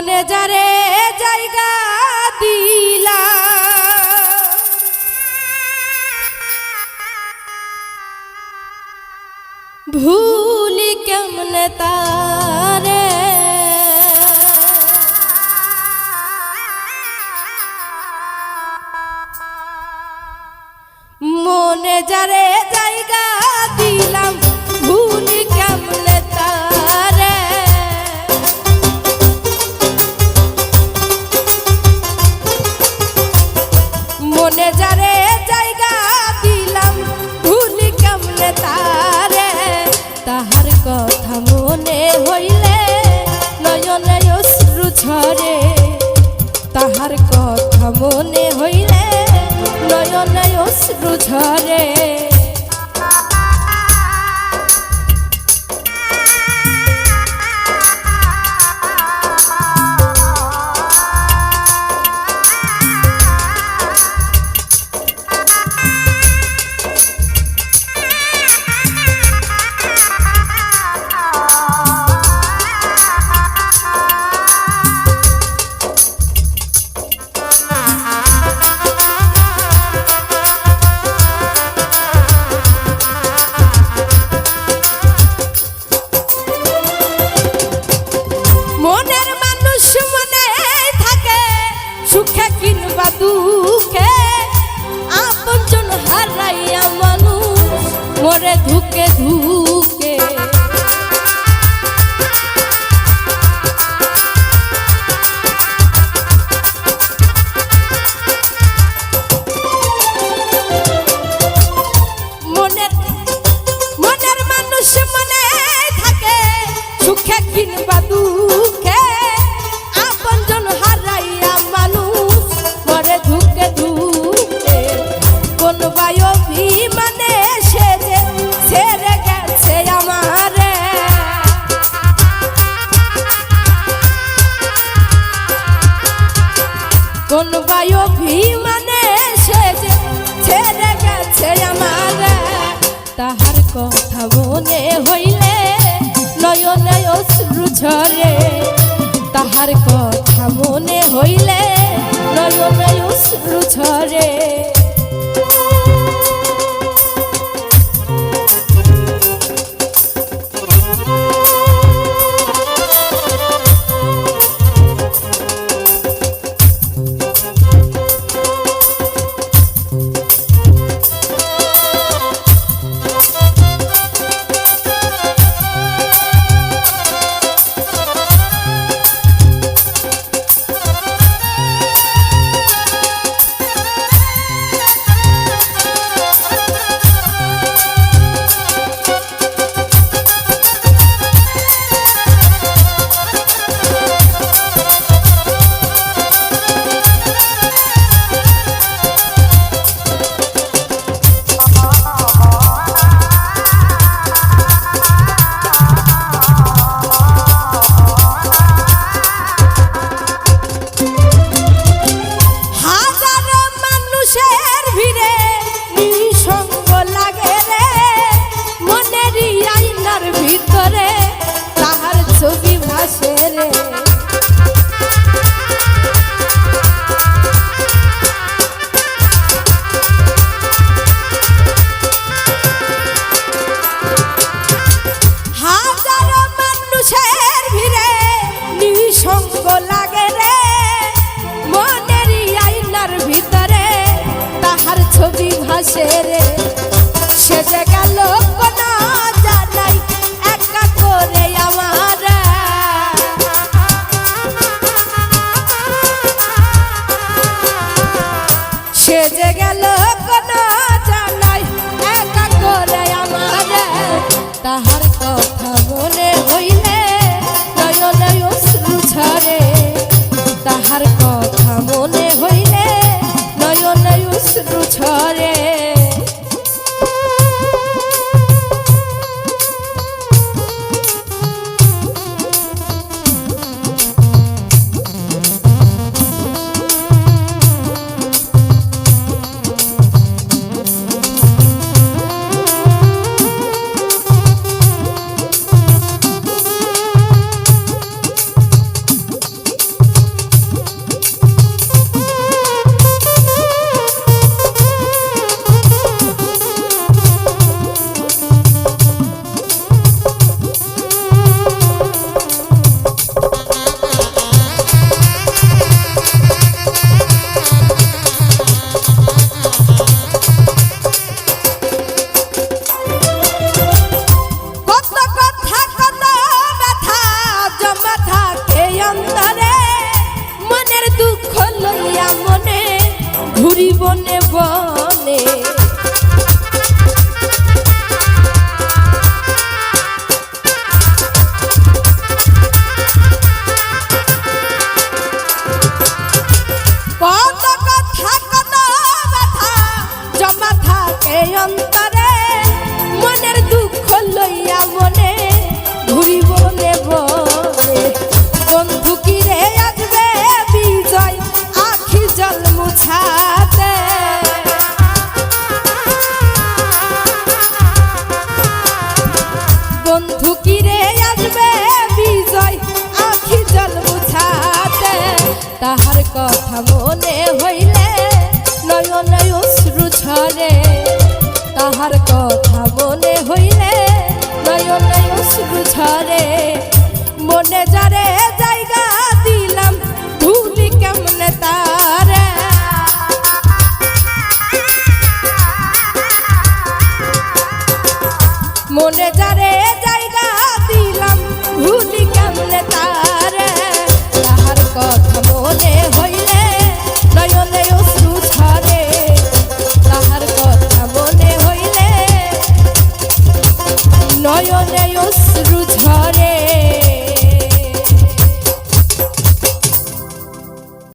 মনে যারে জায়গা দিলা ভুলি কেমনে তারে মনে যারে জায়গা দিলাম ভুলি কেমনে তারে মনে যারে জায়গা দিলাম ভুলি কেমনে তারে তাহার কথা মনে হইলে নয়নে অশ্রু ঝরে তাহার কথা মনে হইলে নয়নে অশ্রু ঝরে সুখে কিংবা দুঃখে আপনজন হারাইয়া মানুষ মরে ধুকে ধুকে মনের মানুষ মনে থাকে সুখে কিংবা দুঃখে আপনজন হারাইয়া মানুষ মরে ধুকে ধুকে কোন অভিমানে সে যে ছেড়ে গেছে আমারে কোন অভিমানে সে যে ছেড়ে গেছে আমারে তাহার কথা মনে হইলে নয়নে অশ্রু ঝরে তাহার কথা মনে হইলে নয়নে অশ্রু ঝরে রে সে যে গেল কোন জানাই একা করে আমার সে যে গেল কোন জানাই একা করে আমার তাহার কথা মনে হইলে নয়নে অশ্রু ঝরে তাহার কথা মনে হইলে নয়নে অশ্রু ঝরে ঘুরি বনে বনে। কত কথা কত ব্যথা জমা থাকে অন্তরে, মনের দুঃখ লইয়া মনে ঘুরি বনে বনে। বন্ধু কিরে আসবে বিজয় আখি জল মুছাতে, বন্ধু কিরে আসবে বিজয় আখি জল মুছাতে। তাহার কথা মনে হইলে নয়নে অশ্রু ঝরে, তাহার কথা মনে হইলে নয়নে অশ্রু ঝরে। মনে যারে জায়গা